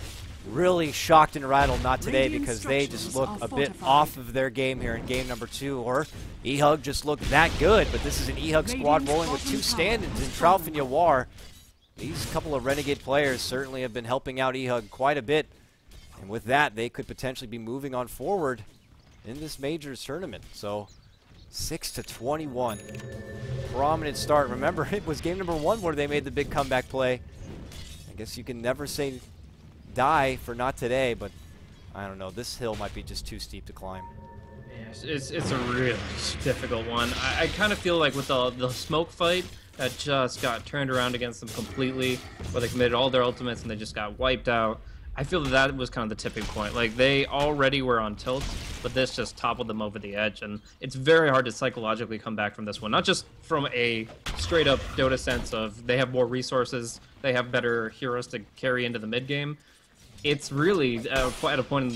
really shocked and rattled Not Today, because they just look a bit off of their game here in game number 2, or eHUG just looked that good. But this is an eHUG squad rolling with 2 stand-ins in Trout and Yawar. These couple of Renegade players certainly have been helping out eHUG quite a bit, and with that they could potentially be moving on forward in this Majors tournament. So 6-21, prominent start. Remember, it was game number 1 where they made the big comeback play. I guess you can never say die for Not Today, but I don't know, this hill might be just too steep to climb. It's a really difficult one. I kind of feel like with the smoke fight that just got turned around against them completely, where they committed all their ultimates and they just got wiped out. I feel that was kind of the tipping point. Like, they already were on tilt, but this just toppled them over the edge, and it's very hard to psychologically come back from this one. Not just from a straight-up Dota sense of they have more resources, they have better heroes to carry into the mid-game. It's really at a point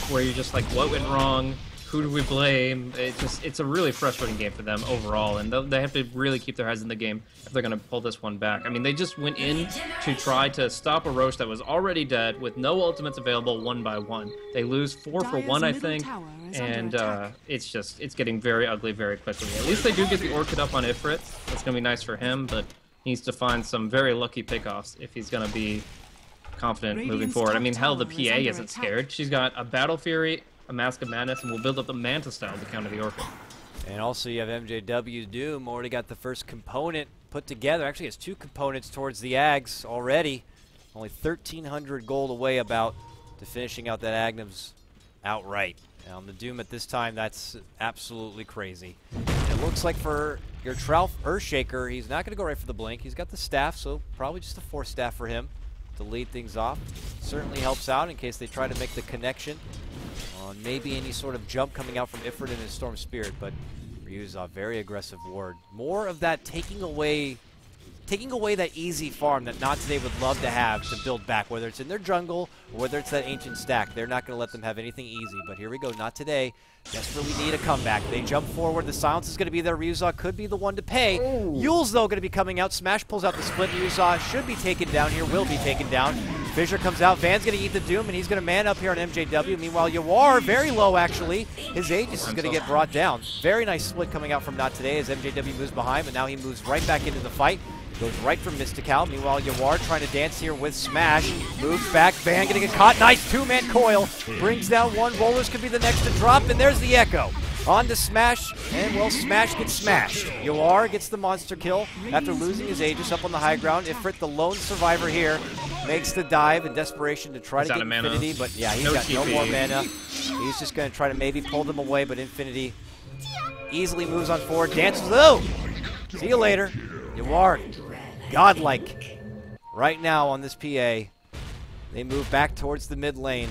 where you're just like, what went wrong? Who do we blame? It's a really frustrating game for them overall, and they have to really keep their heads in the game if they're going to pull this one back. I mean, they just went in to try to stop a Roche that was already dead with no ultimates available 1 by 1. They lose 4 for 1, I think, and it's getting very ugly very quickly. At least they do get the Orchid up on Ifrit. That's going to be nice for him, but he needs to find some very lucky pickoffs if he's going to be confident moving forward. I mean, hell, the PA isn't scared. She's got a Battle Fury, a Mask of Madness, and we'll build up the Manta style to counter the Orchid. And also you have MJW Doom already got the first component put together. Actually has 2 components towards the Ags already. Only 1,300 gold away about to finishing out that Agnums outright. Now on the Doom at this time, that's absolutely crazy. And it looks like for your Trout Earthshaker, he's not going to go right for the blink. He's got the staff, so probably just a 4 staff for him to lead things off. Certainly helps out in case they try to make the connection on maybe any sort of jump coming out from Ifrit and his Storm Spirit, but Ryu's a very aggressive ward. More of that taking away that easy farm that Not Today would love to have to build back, whether it's in their jungle or whether it's that ancient stack. They're not going to let them have anything easy, but here we go. Not Today desperately need a comeback. They jump forward. The silence is going to be there. Ryuza could be the one to pay. Yule's, though, going to be coming out. Smash pulls out the split. Ryuza should be taken down here, will be taken down. Fissure comes out. Van's going to eat the Doom, and he's going to man up here on MJW. Meanwhile, Yawar, very low, actually. His Aegis is going to get brought down. Very nice split coming out from Not Today as MJW moves behind, but now he moves right back into the fight. Goes right for Mystical. Meanwhile, Yawar trying to dance here with Smash. Moves back. Van getting a caught. Nice 2-man coil. Brings down one. Rollers could be the next to drop, and there's the Echo. On to Smash, and well, Smash gets smashed. Yoar gets the monster kill after losing his Aegis up on the high ground. Ifrit, the lone survivor here, makes the dive in desperation to try to get Infinity, but yeah, he's got no more mana. He's just going to try to maybe pull them away, but Infinity easily moves on forward, dances. Oh! See you later. Yoar, godlike. Right now on this PA, they move back towards the mid lane.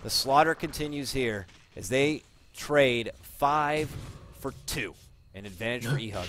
The slaughter continues here as they trade 5 for 2. An advantage for eHUG.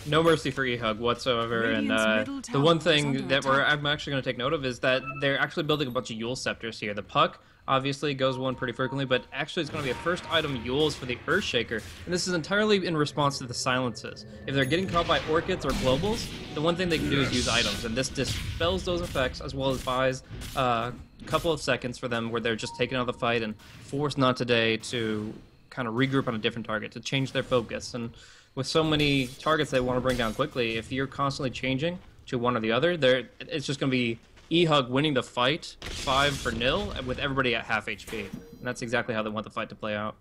No mercy for eHUG whatsoever, and the one thing that I'm actually going to take note of is that they're actually building a bunch of Yule Scepters here. The Puck obviously goes one pretty frequently, but actually it's going to be a first item Yules for the Earthshaker, and this is entirely in response to the silences. If they're getting caught by Orchids or Globals, the one thing they can do is use items, and this dispels those effects as well as buys a couple of seconds for them where they're just taken out of the fight and force Not Today to kind of regroup on a different target, to change their focus. And with so many targets they want to bring down quickly, if you're constantly changing to one or the other, it's just going to be eHUG winning the fight 5-0 with everybody at half HP. And that's exactly how they want the fight to play out.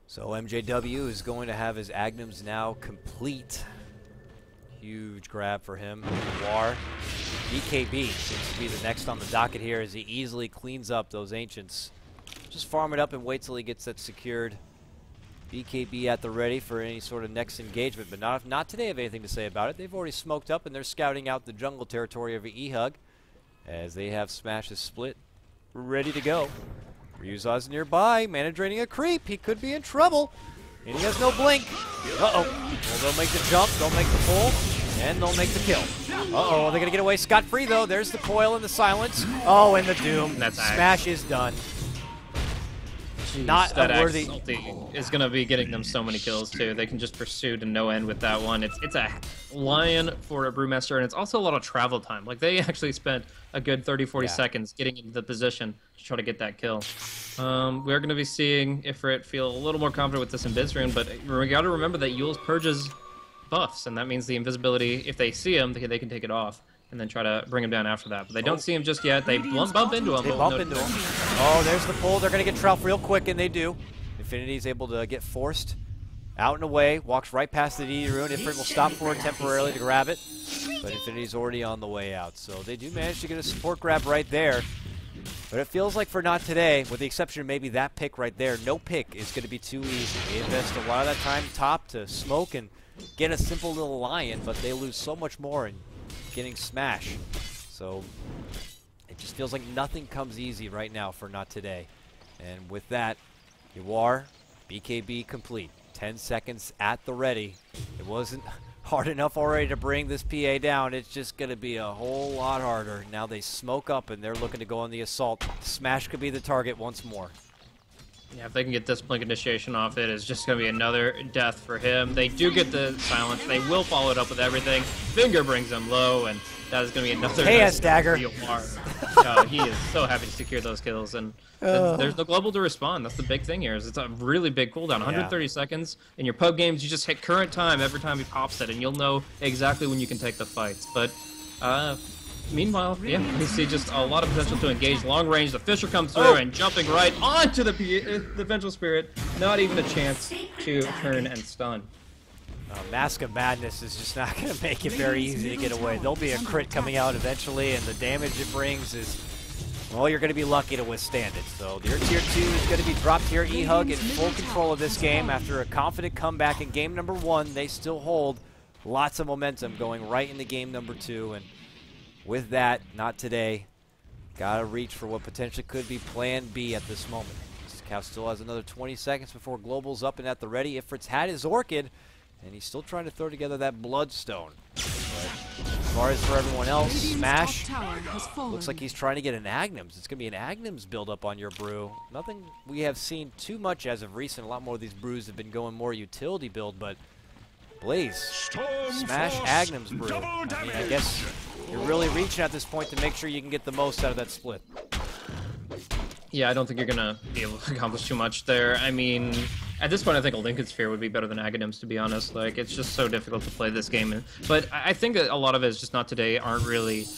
So MJW is going to have his Agnems now complete. Huge grab for him. War. BKB seems to be the next on the docket here as he easily cleans up those Ancients. Just farm it up and wait till he gets that secured. BKB at the ready for any sort of next engagement, but not today have anything to say about it. They've already smoked up and they're scouting out the jungle territory of eHUG as they have Smash's split ready to go. Ryuzaw's nearby, mana draining a creep. He could be in trouble, and he has no blink. Uh-oh. Well, they'll make the jump, they'll make the pull, and they'll make the kill. Uh-oh, are they going to get away scot-free, though? There's the coil and the silence. Oh, and the doom. Smash is done. Jeez, not that unworthy. ulti is going to be getting them so many kills, too. They can just pursue to no end with that one. It's a lion for a Brewmaster, and it's also a lot of travel time. Like, they actually spent a good 30-40 seconds getting into the position to try to get that kill. We're going to be seeing Ifrit feel a little more confident with this Invis rune, but we got to remember that Yule's purges buffs, and that means the invisibility, if they see him, they can take it off and then try to bring him down after that. But they don't see him just yet. They bump into him. They bump into him. Oh, there's the pull. They're going to get Trout real quick, and they do. Infinity's able to get forced out and away. Walks right past the DD rune. Ifrit will stop for it temporarily to grab it. But Infinity's already on the way out. So they do manage to get a support grab right there. But it feels like for Not Today, with the exception of maybe that pick right there, no pick is going to be too easy. They invest a lot of that time top to smoke and get a simple little lion, but they lose so much more in getting Smash. So it just feels like nothing comes easy right now for Not Today. And with that, Yoar, BKB complete. 10 seconds at the ready. It wasn't hard enough already to bring this PA down. It's just going to be a whole lot harder. Now they smoke up and they're looking to go on the assault. Smash could be the target once more. Yeah, if they can get this blink initiation off, it is just going to be another death for him. They do get the silence. They will follow it up with everything. Finger brings them low, and that is going to be another KS dagger. He is so happy to secure those kills, and there's no global to respond. That's the big thing here. Is it's a really big cooldown, 130 seconds. In your pub games, you just hit current time every time he pops it, and you'll know exactly when you can take the fights. But meanwhile, yeah, we see just a lot of potential to engage long range. The Fisher comes through and jumping right onto the Vengeful Spirit. Not even a chance to turn and stun. Mask of Madness is just not going to make it very easy to get away. There'll be a crit coming out eventually, and the damage it brings is, well, you're going to be lucky to withstand it. So your Tier 2 is going to be dropped here. eHUG in full control of this game after a confident comeback in game number 1. They still hold lots of momentum going right into game number 2, and with that, Not Today. Gotta reach for what potentially could be plan B at this moment. Cow still has another 20 seconds before Global's up and at the ready. Ifrit's had his Orchid, and he's still trying to throw together that Bloodstone. But as far as for everyone else, Smash looks like he's trying to get an Agnems. It's going to be an Agnems build-up on your brew. Nothing we have seen too much as of recent. A lot more of these brews have been going more utility build, but Blaze, Smash Agnems brew. I mean, I guess you're really reaching at this point to make sure you can get the most out of that split. Yeah, I don't think you're going to be able to accomplish too much there. I mean, at this point, I think a Lincoln Sphere would be better than Aghanim's, to be honest. Like, it's just so difficult to play this game. But I think that a lot of it is just Not Today aren't really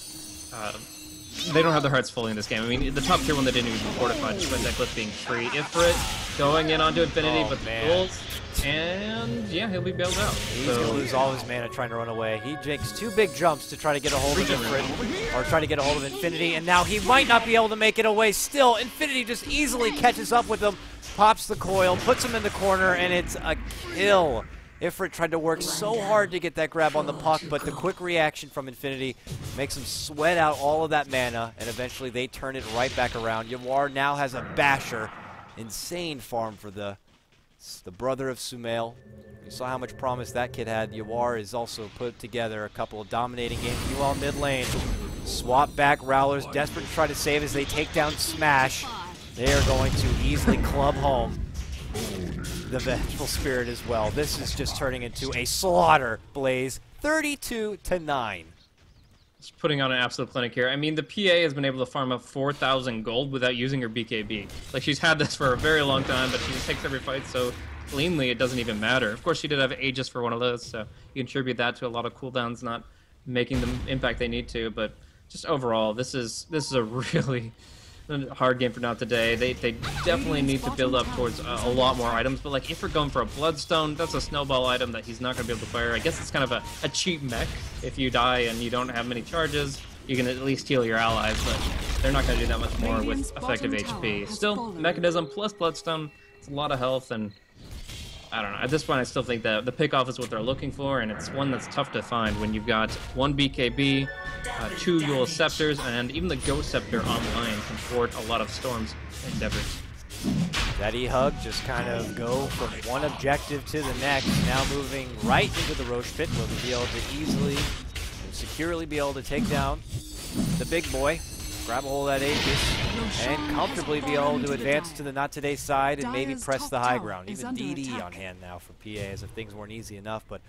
they don't have their hearts fully in this game. I mean, the top tier one they didn't even fortify, despite Necklace being free. Ifrit going in onto Infinity, but the goals, and yeah, he'll be bailed out. He's going to lose all his mana trying to run away. He takes 2 big jumps to try to get a hold of Ifrit, or try to get a hold of Infinity, and now he might not be able to make it away still. Infinity just easily catches up with him, pops the coil, puts him in the corner, and it's a kill. Ifrit tried to work so hard to get that grab on the puck, but the quick reaction from Infinity makes him sweat out all of that mana, and eventually they turn it right back around. Yawar now has a basher. Insane farm for the brother of Sumail. You saw how much promise that kid had. Yawar has also put together a couple of dominating games. Meanwhile, mid lane, swap back. Rowlers desperate to try to save as they take down Smash. They are going to easily club home the Vengeful Spirit as well. This is just turning into a slaughter, Blaze. 32-9. Just putting on an absolute clinic here. I mean, the PA has been able to farm up 4,000 gold without using her BKB. Like, she's had this for a very long time, but she just takes every fight so cleanly it doesn't even matter. Of course, she did have Aegis for one of those, so you contribute that to a lot of cooldowns not making the impact they need to. But just overall, this is a really hard game for NoT today. They definitely need to build up towards a lot more items, but like if we're going for a Bloodstone, that's a snowball item that he's not going to be able to fire. I guess it's kind of a cheap mech. If you die and you don't have many charges, you can at least heal your allies, but they're not going to do that much more with effective HP. Still, Mechanism plus Bloodstone, it's a lot of health, and I don't know. At this point, I still think that the pickoff is what they're looking for, and it's one that's tough to find when you've got 1 BKB, 2 Eul Scepters, and even the Ghost Scepter online can thwart a lot of Storm's endeavors. That eHUG just kind of go from one objective to the next, now moving right into the Roche Pit, where we'll be able to easily and securely be able to take down the big boy, grab a hold of that Aegis, and comfortably be able to advance to the Not Today side and maybe press the high ground. Even DD on hand now for PA, as if things weren't easy enough, but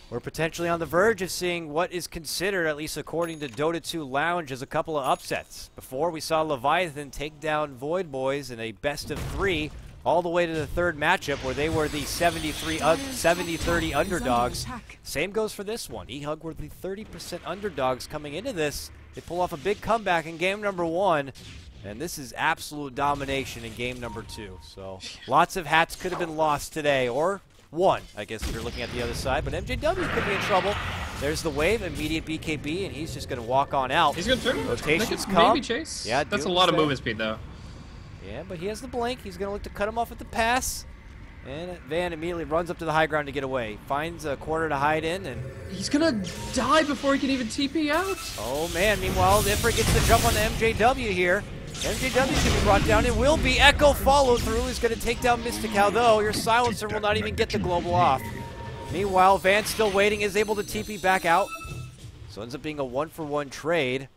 we're potentially on the verge of seeing what is considered, at least according to Dota 2 Lounge, as a couple of upsets. Before, we saw Leviathan take down Void Boys in a best-of-3 all the way to the third matchup where they were the 70-30 underdogs. Same goes for this one. eHUG were the 30% underdogs coming into this. They pull off a big comeback in game number 1, and this is absolute domination in game number 2. So lots of hats could have been lost today, or won, I guess, if you're looking at the other side. But MJW could be in trouble. There's the wave, immediate BKB, and he's just going to walk on out. He's going to turn. Rotations come. Maybe chase. Yeah, that's a lot of movement speed, though. Yeah, but he has the blink. He's going to look to cut him off at the pass. And Van immediately runs up to the high ground to get away. Finds a corner to hide in, and he's going to die before he can even TP out. Oh, man. Meanwhile, Ifrit gets the jump on the MJW here. MJW can be brought down. It will be Echo follow-through. He's going to take down Mystical, though. Your silencer will not even get the global off. Meanwhile, Van's still waiting, is able to TP back out. So it ends up being a 1-for-1 trade.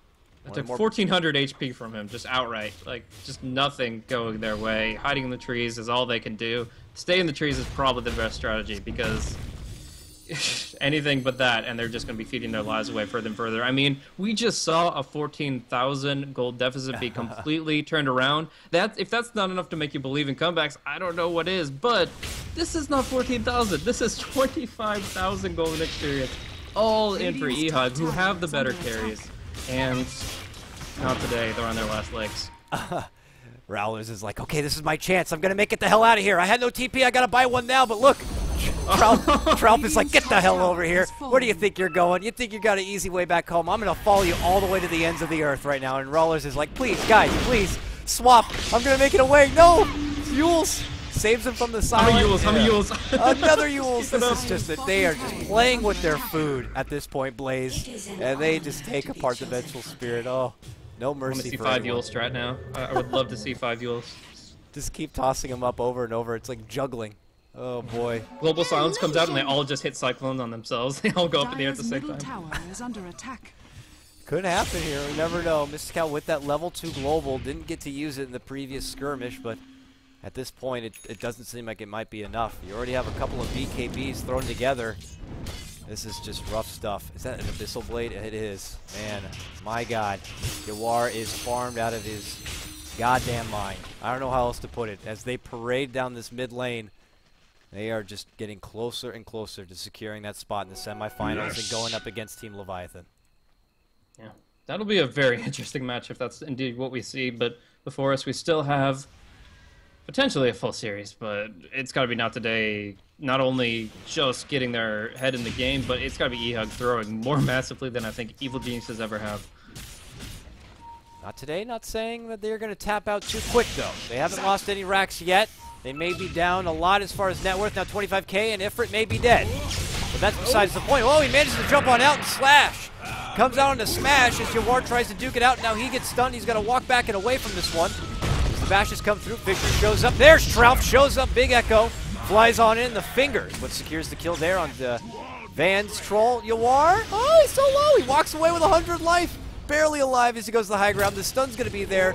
It took 1,400 HP from him, just outright. Like, just nothing going their way. Hiding in the trees is all they can do. Stay in the trees is probably the best strategy, because anything but that, and they're just going to be feeding their lives away further and further. I mean, we just saw a 14,000 gold deficit be completely turned around. If that's not enough to make you believe in comebacks, I don't know what is. But this is not 14,000. This is 25,000 golden experience, all in for eHUG, who have the better carries. And not today. They're on their last legs. Rowlers is like, okay, this is my chance. I'm going to make it the hell out of here. I had no TP. I got to buy one now, but look. Tralp is like, get the hell over here. Where do you think you're going? You think you got an easy way back home? I'm going to follow you all the way to the ends of the earth right now. And Rowlers is like, please, guys, please, swap. I'm going to make it away. No! Yules saves him from the side. How many Yules? Another Yules. This is just that they are just playing with their food at this point, Blaze. And they just take apart the Vengeful Spirit. Oh, no mercy. I want to see for 5 anyone. Yules strat now. I would love to see 5 Yules. Just keep tossing them up over and over. It's like juggling. Oh boy. Global Silence comes out and they all just hit Cyclones on themselves. They all go up in the air at the same Middle time. tower is under attack. Could happen here. We never know. Mystical with that level 2 global didn't get to use it in the previous skirmish, but at this point it doesn't seem like it might be enough. You already have a couple of BKBs thrown together. This is just rough stuff. Is that an Abyssal Blade? It is. Man, my God. Yawar is farmed out of his goddamn mind. I don't know how else to put it. As they parade down this mid lane, they are just getting closer and closer to securing that spot in the semifinals and going up against Team Leviathan. Yeah. That'll be a very interesting match if that's indeed what we see. But before us, we still have potentially a full series, but it's got to be not today. Not only just getting their head in the game, but it's got to be eHUG throwing more massively than I think Evil Geniuses ever have. Not today, not saying that they're going to tap out too quick, though. They haven't lost any racks yet. They may be down a lot as far as net worth, now 25K, and Ifrit may be dead. But that's besides the point. Oh, he manages to jump on out and slash. Comes out on the smash as Jawar tries to duke it out. Now he gets stunned. He's going to walk back and away from this one. As the bashes come through, Victor shows up. There's Trout, shows up, big echo. Flies on in the fingers, but secures the kill there on the Van's troll. Jawar, oh, he's so low. He walks away with 100 life. Barely alive as he goes to the high ground. The stun's going to be there.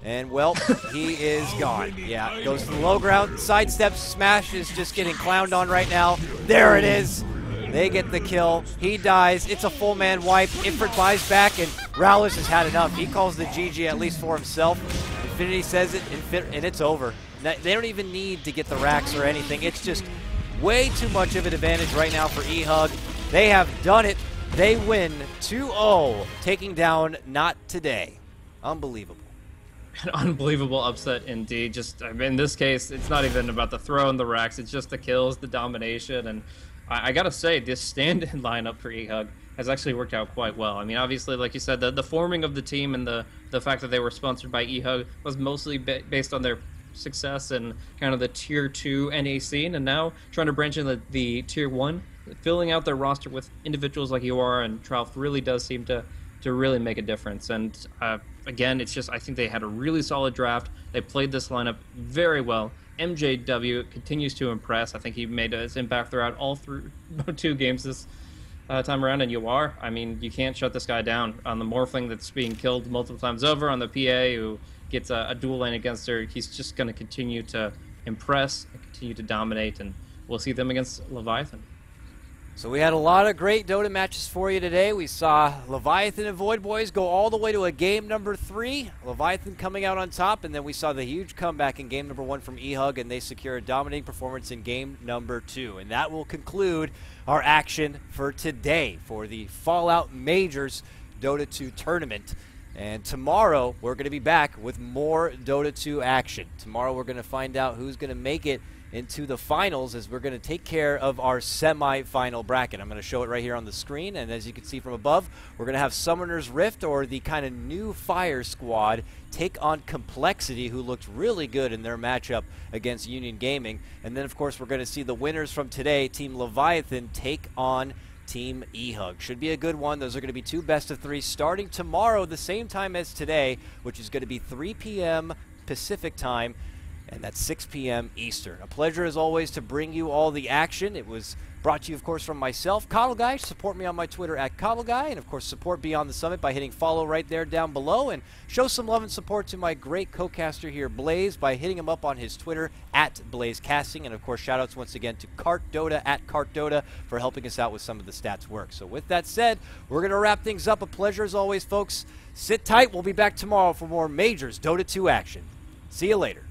And, well, he is gone. Yeah, goes to the low ground, sidesteps, Smash is just getting clowned on right now. There it is. They get the kill. He dies. It's a full man wipe. Ifrit buys back, and Rowlers has had enough. He calls the GG at least for himself. Infinity says it, and it's over. They don't even need to get the racks or anything. It's just way too much of an advantage right now for eHUG. They have done it. They win 2-0, taking down NoT today. Unbelievable. An unbelievable upset indeed. Just, I mean, in this case, it's not even about the throw and the racks. It's just the kills, the domination. And I got to say, this stand-in lineup for eHUG has actually worked out quite well. I mean, obviously, like you said, the forming of the team and the fact that they were sponsored by eHUG was mostly based on their success and kind of the Tier 2 NA scene. And now trying to branch into the Tier 1, filling out their roster with individuals like Jawar and Trout really does seem to really make a difference. And again, it's just, I think they had a really solid draft. They played this lineup very well. MJW continues to impress. I think he made his impact throughout all 2 games this time around. And Jawar, I mean, you can't shut this guy down. On the Morphling that's being killed multiple times over, on the PA who gets a dual lane against her, he's just going to continue to impress and continue to dominate. And we'll see them against Leviathan. So we had a lot of great Dota matches for you today. We saw Leviathan and Void Boys go all the way to a game number 3. Leviathan coming out on top, and then we saw the huge comeback in game number 1 from eHUG, and they secure a dominating performance in game number 2. And that will conclude our action for today for the Fallout Majors Dota 2 tournament. And tomorrow, we're going to be back with more Dota 2 action. Tomorrow, we're going to find out who's going to make it into the finals as we're going to take care of our semi-final bracket. I'm going to show it right here on the screen, and as you can see from above, we're going to have Summoner's Rift, or the kind of new Fire Squad, take on Complexity, who looked really good in their matchup against Union Gaming. And then, of course, we're going to see the winners from today, Team Leviathan, take on Team eHUG. Should be a good one. Those are going to be 2 best-of-3 starting tomorrow, the same time as today, which is going to be 3 p.m. Pacific time. And that's 6 p.m. Eastern. A pleasure, as always, to bring you all the action. It was brought to you, of course, from myself, KotLGuy. Support me on my Twitter at KotLGuy. And, of course, support Beyond the Summit by hitting follow right there down below. And show some love and support to my great co-caster here, Blaze, by hitting him up on his Twitter at BlazeCasting. And, of course, shout-outs once again to KartDota at KartDota for helping us out with some of the stats work. So, with that said, we're going to wrap things up. A pleasure, as always, folks. Sit tight. We'll be back tomorrow for more Majors Dota 2 action. See you later.